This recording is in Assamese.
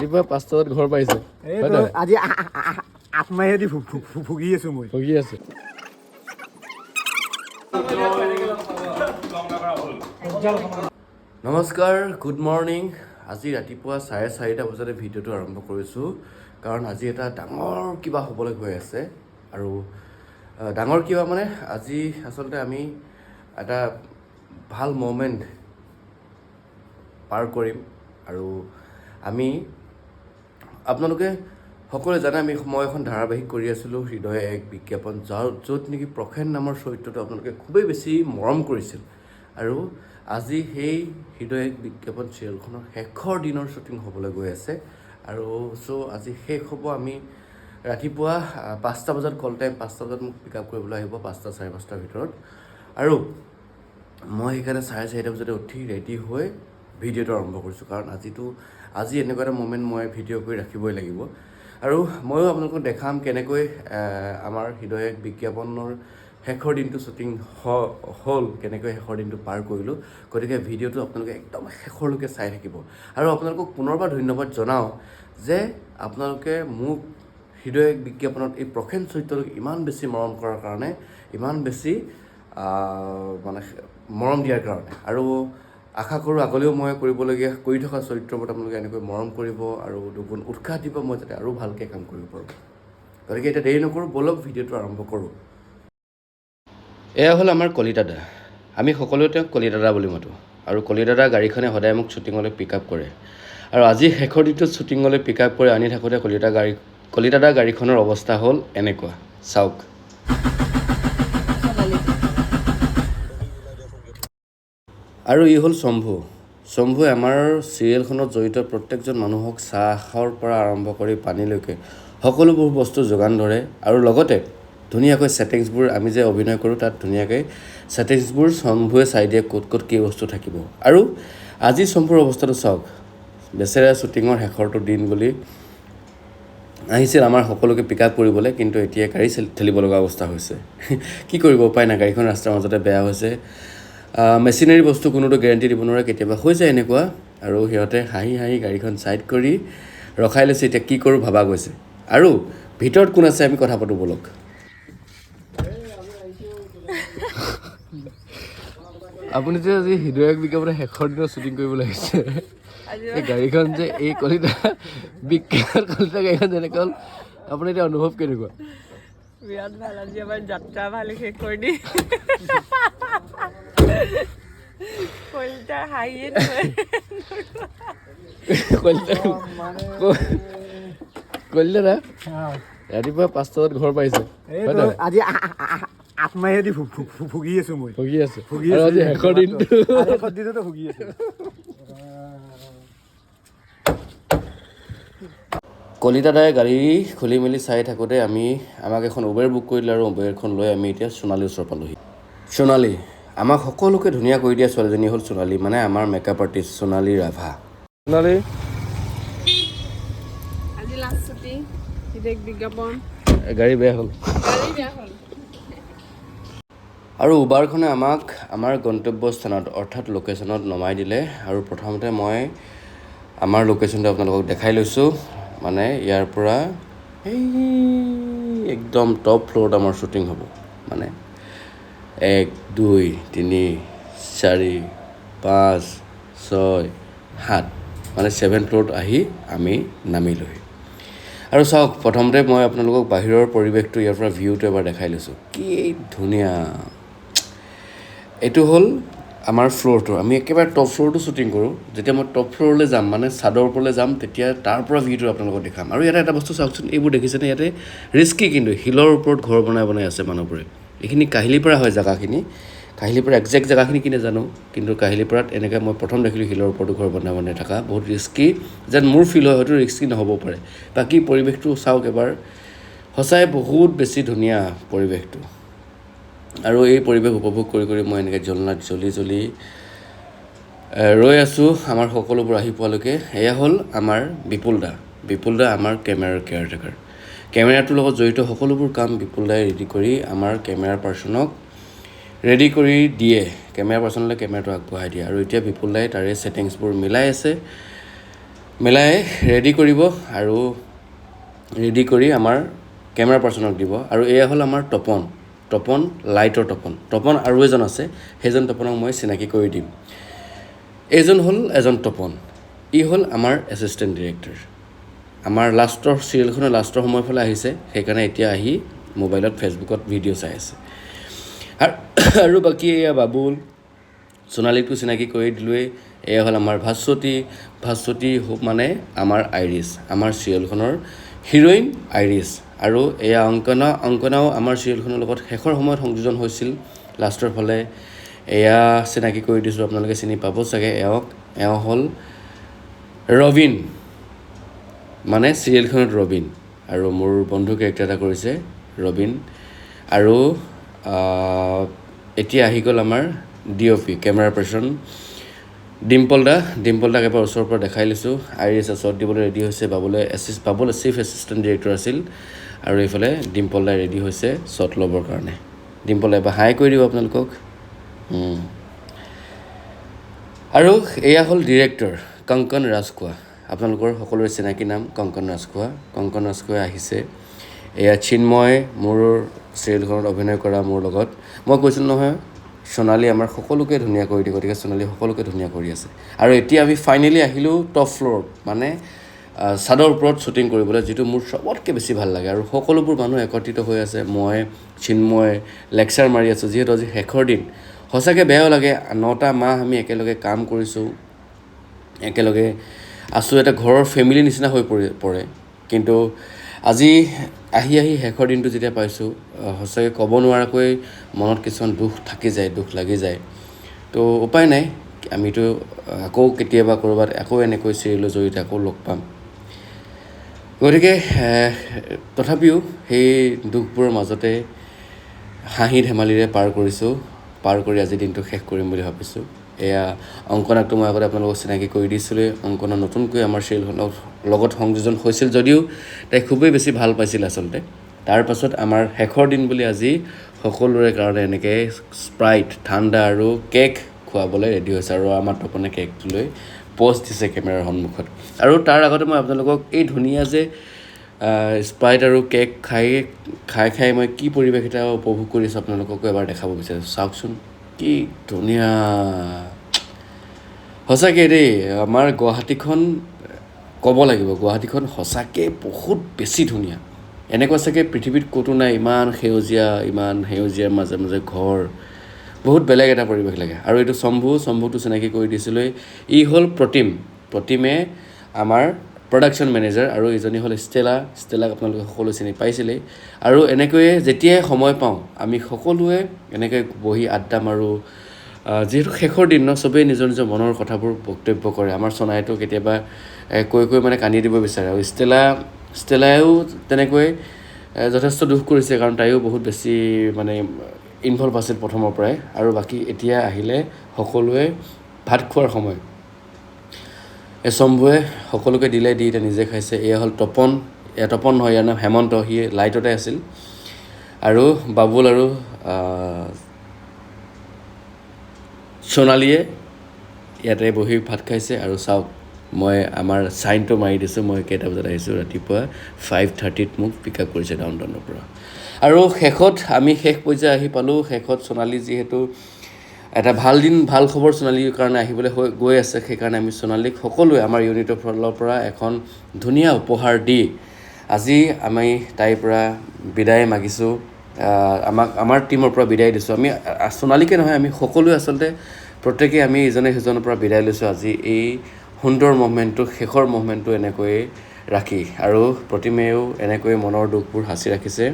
কিবা 5টা বজাত ঘৰ পাইছে আজি আত্মাইদি ভুগি আছো মই ভুগি আছে নমস্কাৰ গুড মৰ্ণিং আজি ৰাতিপুৱা 4:30 বজাতে ভিডিঅ'টো আৰম্ভ কৰিছোঁ কাৰণ আজি এটা ডাঙৰ কিবা হ'বলৈ গৈ আছে আৰু ডাঙৰ কিবা মানে আজি আচলতে আমি এটা ভাল মোমেণ্ট পাৰ কৰিম আৰু আমি আপোনালোকে সকলোৱে জানে মই এখন ধাৰাবাহিক কৰি আছিলোঁ হৃদয় এক বিজ্ঞাপন য'ত নেকি প্ৰখেন নামৰ চৰিত্ৰটো আপোনালোকে খুবেই বেছি মৰম কৰিছিল আৰু আজি সেই হৃদয় এক বিজ্ঞাপন চিৰিয়েলখনৰ শেষৰ দিনৰ শ্বুটিং হ'বলৈ গৈ আছে আৰু আজি শেষ হ'ব আমি ৰাতিপুৱা 5টা বজাত কল টাইম 5টা বজাত মোক পিক আপ কৰিবলৈ আহিব 5টা 5:30 ভিতৰত আৰু মই সেইকাৰণে 4:30 বজাতে উঠি ৰেডি হৈ ভিডিঅ'টো আৰম্ভ কৰিছোঁ কাৰণ আজি এনেকুৱা এটা মোমেণ্ট মই ভিডিঅ' কৰি ৰাখিবই লাগিব আৰু ময়ো আপোনালোকক দেখাম কেনেকৈ আমাৰ হৃদয় এক বিজ্ঞাপনৰ শেষৰ দিনটো শ্বুটিং হ'ল কেনেকৈ শেষৰ দিনটো পাৰ কৰিলোঁ গতিকে ভিডিঅ'টো আপোনালোকে একদম শেষৰলৈকে চাই থাকিব আৰু আপোনালোকক পুনৰবাৰ ধন্যবাদ জনাওঁ যে আপোনালোকে মোক হৃদয় এক বিজ্ঞাপনত এই প্ৰখেন চৰিত্ৰটোক ইমান বেছি মৰম কৰাৰ কাৰণে ইমান বেছি মানে মৰম দিয়াৰ কাৰণে আৰু আশা কৰোঁ আগলৈও মই কৰি থকা চৰিত্ৰবোৰত আপোনালোকে এনেকৈ মৰম কৰিব আৰু দুগুণ উৎসাহ দিব মই যাতে আৰু ভালকৈ কাম কৰিব পাৰোঁ গতিকে এতিয়া দেৰি নকৰোঁ ব'লক ভিডিঅ'টো আৰম্ভ কৰোঁ এয়া হ'ল আমাৰ কলিদাদা আমি সকলোৱে তেওঁক কলিদাদা বুলি মাতোঁ আৰু কলিদাদা গাড়ীখনে সদায় মোক শ্বুটিঙলৈ পিক আপ কৰে আৰু আজি শেষৰ দিনটোত শ্বুটিঙলৈ পিক আপ কৰি আনি থাকোঁতে কলিদাদা গাড়ীখনৰ অৱস্থা হ'ল এনেকুৱা চাওক আৰু ই হ'ল শম্ভুৱে আমাৰ চিৰিয়েলখনত জড়িত প্ৰত্যেকজন মানুহক চাহৰ পৰা আৰম্ভ কৰি পানীলৈকে সকলোবোৰ বস্তু যোগান ধৰে আৰু লগতে ধুনীয়াকৈ ছেটিংছবোৰ আমি যে অভিনয় কৰোঁ তাত ধুনীয়াকৈ ছেটিংছবোৰ শম্ভুৱে চাই দিয়ে ক'ত কি বস্তু থাকিব আৰু আজি শম্ভুৰ অৱস্থাটো চাওক বেচেৰা শ্বুটিঙৰ শেষৰটো দিন বুলি আহিছিল আমাৰ সকলোকে পিক আপ কৰিবলৈ কিন্তু এতিয়া গাড়ী ঠেলিব লগা অৱস্থা হৈছে কি কৰিব উপায় নাই গাড়ীখন ৰাস্তাৰ মাজতে বেয়া হৈছে মেচিনাৰী বস্তু কোনোটো গেৰাণ্টি দিব নোৱাৰে কেতিয়াবা হৈ যায় এনেকুৱা আৰু সিহঁতে হাঁহি গাড়ীখন ছাইড কৰি ৰখাই লৈছে এতিয়া কি কৰোঁ ভাবা গৈছে আৰু ভিতৰত কোন আছে আমি কথা পাতোঁ ব'লক আপুনি যে আজি হৃদয় এক বিজ্ঞাপনৰ শেষৰ দিনত শ্বুটিং কৰিবলৈ আহিছে এই গাড়ীখন যে এই কলিতা গাড়ীখন যেনেকৈ হ'ল আপুনি এতিয়া অনুভৱ কেনেকুৱা বিৰাট ভাল আজি আমাৰ যাত্ৰা ভাল শেষ কৰি দি কলিতা হাঁহিয়ে কলিতা ৰাতিপুৱা 5টা বজাত ঘৰ পাইছে আজি আত্মাইদি ভুগি আছো মই ভুগি আছে আৰু আজি শেষৰ দিনটো ভুগি আছো কলিতাদাই গাড়ী খুলি মেলি চাই থাকোঁতে আমাক এখন উবেৰ বুক কৰিলে আৰু উবেৰখন লৈ আমি এতিয়া সোণালীৰ ওচৰ পালোহি সোণালী আমাক সকলোকে ধুনীয়া কৰি দিয়া ছোৱালীজনী হ'ল সোণালী মানে আমাৰ মেকআপ আৰ্টিষ্ট সোণালী ৰাভা সোণালী আজি লাষ্ট ছুটি হৃদয় বিজ্ঞাপন গাড়ী বেয়া হ'ল আৰু উবাৰখনে আমাক আমাৰ গন্তব্যস্থানত অৰ্থাৎ লোকেশ্যনত নমাই দিলে আৰু প্ৰথমতে মই আমাৰ লোকেশ্যনটো আপোনালোকক দেখাই লৈছোঁ মানে ইয়াৰ পৰা এই একদম টপ ফ্ল'ৰত আমাৰ শ্বুটিং হ'ব মানে 1 2 3 4 5 6 7 মানে 7 ফ্ল'ৰত আহি আমি নামিলোহি আৰু চাওক প্ৰথমতে মই আপোনালোকক বাহিৰৰ পৰিৱেশটো ইয়াৰ পৰা ভিউটো এবাৰ দেখাই লৈছোঁ কি ধুনীয়া এইটো হ'ল আমাৰ ফ্ল'ৰটো আমি একেবাৰে টপ ফ্ল'ৰটো শ্বুটিং কৰোঁ যেতিয়া মই টপ ফ্ল'ৰলৈ যাম মানে চাদৰ ওপৰলৈ যাম তেতিয়া তাৰ পৰা ভিউটো আপোনালোকক দেখাম আৰু ইয়াতে এটা বস্তু চাওকচোন এইবোৰ দেখিছেনে ইয়াতে ৰিস্কি কিন্তু শিলৰ ওপৰত ঘৰ বনাই আছে মানুহবোৰে এইখিনি কাহিলীপাৰা হয় জেগাখিনি কাহিলীপাৰা একজেক্ট জেগাখিনি কি নাজানো কিন্তু কাহিলীপাৰাত এনেকৈ মই প্ৰথম দেখিলোঁ শিলৰ ওপৰতো ঘৰ বনাই থকা বহুত ৰিস্কি যেন মোৰ ফিল হয় হয়তো ৰিস্কি নহ'ব পাৰে বাকী পৰিৱেশটো চাওক এবাৰ সঁচাই বহুত বেছি ধুনীয়া পৰিৱেশটো আৰু এই পৰিৱেশ উপভোগ কৰি মই এনেকৈ জ্বলনাত জ্বলি ৰৈ আছোঁ আমাৰ সকলোবোৰ আহি পোৱালৈকে এয়া হ'ল আমাৰ বিপুল দা আমাৰ কেমেৰাৰ কেয়াৰটেকাৰ কেমেৰাটোৰ লগত জড়িত সকলোবোৰ কাম বিপুল দাই ৰেডি কৰি আমাৰ কেমেৰা পাৰ্চনক ৰেডি কৰি দিয়ে কেমেৰা পাৰ্চনলৈ কেমেৰাটো আগবঢ়াই দিয়ে আৰু এতিয়া বিপুল দাই তাৰে ছেটিংছবোৰ মিলাই আছে মেলাই ৰেডি কৰিব আৰু ৰেডি কৰি আমাৰ কেমেৰা পাৰ্চনক দিব আৰু এয়া হ'ল আমাৰ তপন লাইটৰ তপন আৰু এজন আছে সেইজন তপনক মই চিনাকি কৰি দিম এইজন হ'ল এজন তপন ই হ'ল আমাৰ এছিষ্টেণ্ট ডিৰেক্টৰ আমাৰ লাষ্টৰ চিৰিয়েলখনৰ লাষ্টৰ সময়ফালে আহিছে সেইকাৰণে এতিয়া আহি মোবাইলত ফেচবুকত ভিডিঅ' চাই আছে আৰু বাকী এয়া বাবুল সোণালীকো চিনাকি কৰি দিলোঁৱেই এয়া হ'ল আমাৰ ভাস্বতী মানে আমাৰ আইৰিছ আমাৰ চিৰিয়েলখনৰ হিৰ'ইন আইৰিছ আৰু এয়া অংকনাও আমাৰ চিৰিয়েলখনৰ লগত শেষৰ সময়ত সংযোজন হৈছিল লাষ্টৰ ফালে এয়া চিনাকি কৰি দিছোঁ আপোনালোকে চিনি পাব চাগে এওঁ হ'ল ৰবিন মানে চিৰিয়েলখনত ৰবিন আৰু মোৰ বন্ধু কেৰেক্টাৰ এটা কৰিছে ৰবিন আৰু এতিয়া আহি গ'ল আমাৰ DOP কেমেৰা পাৰ্চন ডিম্পলদাক এবাৰ ওচৰৰ পৰা দেখাই লৈছোঁ আইৰিছ শ্বট দিবলৈ ৰেডি হৈছে বাবুল চিফ এছিষ্টেণ্ট ডিৰেক্টৰ আছিল আৰু এইফালে ডিম্পলদাই ৰেডি হৈছে শ্বট ল'বৰ কাৰণে ডিম্পলদাই এবাৰ হাই কৰি দিব আপোনালোকক আৰু এয়া হ'ল ডিৰেক্টৰ কংকন ৰাজখোৱা আপোনালোকৰ সকলোৰে চিনাকি নাম কংকন ৰাজখোৱা আহিছে এয়া চিন্ময় মোৰ চিৰিয়েলখনত অভিনয় কৰা মোৰ লগত মই কৈছিলোঁ নহয় সোণালী আমাৰ সকলোকে ধুনীয়া কৰি দিয়ে গতিকে সোণালী সকলোকে ধুনীয়া কৰি আছে আৰু এতিয়া আমি ফাইনেলি আহিলোঁ টপ ফ্ল'ৰত মানে ছাদৰ ওপৰত শ্বুটিং কৰিবলৈ যিটো মোৰ চবতকৈ বেছি ভাল লাগে আৰু সকলোবোৰ মানুহ একত্ৰিত হৈ আছে মই চিন্ময় লেকচাৰ মাৰি আছোঁ যিহেতু আজি শেষৰ দিন সঁচাকৈ বেয়াও লাগে 9টা মাহ আমি একেলগে কাম কৰিছোঁ একেলগে আছোঁ এটা ঘৰৰ ফেমিলি নিচিনা হৈ পৰে কিন্তু আজি আহি শেষৰ দিনটো যেতিয়া পাইছোঁ সঁচাকৈ ক'ব নোৱাৰাকৈ মনত কিছুমান দুখ লাগি যায় তো উপায় নাই আমিতো আকৌ কেতিয়াবা ক'ৰবাত আকৌ এনেকৈ চিৰিয়েলৰ জৰিয়তে আকৌ লগ পাম গতিকে তথাপিও সেই দুখবোৰৰ মাজতে হাঁহি ধেমালিৰে পাৰ কৰি আজি দিনটো শেষ কৰিম বুলি ভাবিছোঁ এয়া অংকনাকতো মই আগতে আপোনালোকক চিনাকি কৰি দিছিলোঁ অংকনা নতুনকৈ আমাৰ চিৰিয়েলখনৰ লগত সংযোজন হৈছিল যদিও তাই খুবেই বেছি ভাল পাইছিল আচলতে তাৰপাছত আমাৰ শেষৰ দিন বুলি আজি সকলোৰে কাৰণে এনেকৈ স্প্ৰাইট ঠাণ্ডা আৰু কেক খুৱাবলৈ ৰেডি হৈছে আৰু আমাৰ তপনে কেকটো লৈ প'ষ্ট দিছে কেমেৰাৰ সন্মুখত আৰু তাৰ আগতে মই আপোনালোকক এই ধুনীয়া যে স্প্ৰাইট আৰু কেক খাই মই কি পৰিৱেশ এটা উপভোগ কৰিছোঁ আপোনালোককো এবাৰ দেখাব বিচাৰিছোঁ চাওকচোন কি ধুনীয়া সঁচাকৈ দেই আমাৰ গুৱাহাটীখন ক'ব লাগিব গুৱাহাটীখন সঁচাকৈ বহুত বেছি ধুনীয়া এনেকুৱা চাগে পৃথিৱীত ক'তো নাই ইমান সেউজীয়াৰ মাজে মাজে ঘৰ বহুত বেলেগ এটা পৰিৱেশ লাগে আৰু এইটো শম্ভুটো চিনাকি কৰি দিছিলোঁ ই হ'ল প্ৰতিমে আমাৰ প্ৰডাকশ্যন মেনেজাৰ আৰু ইজনী হ'ল ষ্টেলাক আপোনালোকে সকলোৱে চিনি পাইছিলেই আৰু এনেকৈয়ে যেতিয়াই সময় পাওঁ আমি সকলোৱে এনেকৈ বহি আড্ডা মাৰোঁ যিহেতু শেষৰ দিন চবেই নিজৰ মনৰ কথাবোৰ বক্তব্য কৰে আমাৰ সোণাইটো কেতিয়াবা কৈ মানে কান্দি দিব বিচাৰে আৰু ষ্টেলাইও তেনেকৈ যথেষ্ট দুখ কৰিছে কাৰণ তাইও বহুত বেছি মানে ইনভলভ আছিল প্ৰথমৰ পৰাই আৰু বাকী এতিয়া আহিলে সকলোৱে ভাত খোৱাৰ সময় শম্ভুৱে সকলোকে দি এতিয়া নিজে খাইছে এয়া হ'ল তপন নহয় ইয়াৰ নাম হেমন্ত সি লাইটতে আছিল আৰু বাবুল আৰু সোণালীয়ে ইয়াতে বহি ভাত খাইছে আৰু চাওক মই আমাৰ চাইনটো মাৰি দিছোঁ মই কেইটা বজাত আহিছোঁ ৰাতিপুৱা 5:30ত মোক পিক আপ কৰিছে ডাউনটাউনৰ পৰা আৰু শেষত আমি শেষ পৰ্যায়ে আহি পালোঁ শেষত সোণালী যিহেতু এটা ভাল খবৰ সোণালীৰ কাৰণে আহিবলৈ গৈ আছে সেইকাৰণে আমি সোণালীক সকলোৱে আমাৰ ইউনিটৰ ফালৰ পৰা এখন ধুনীয়া উপহাৰ দি আজি আমি তাইৰ পৰা বিদায় মাগিছোঁ আমাৰ টীমৰ পৰা বিদায় দিছোঁ আমি সোণালীকে নহয় আমি সকলোৱে আচলতে প্ৰত্যেকেই আমি ইজনে সিজনৰ পৰা বিদায় লৈছোঁ আজি এই সুন্দৰ মুভমেণ্টটো শেষৰ মুভমেণ্টটো এনেকৈয়ে ৰাখি আৰু প্ৰতিমেও এনেকৈ মনৰ দুখবোৰ সাঁচি ৰাখিছে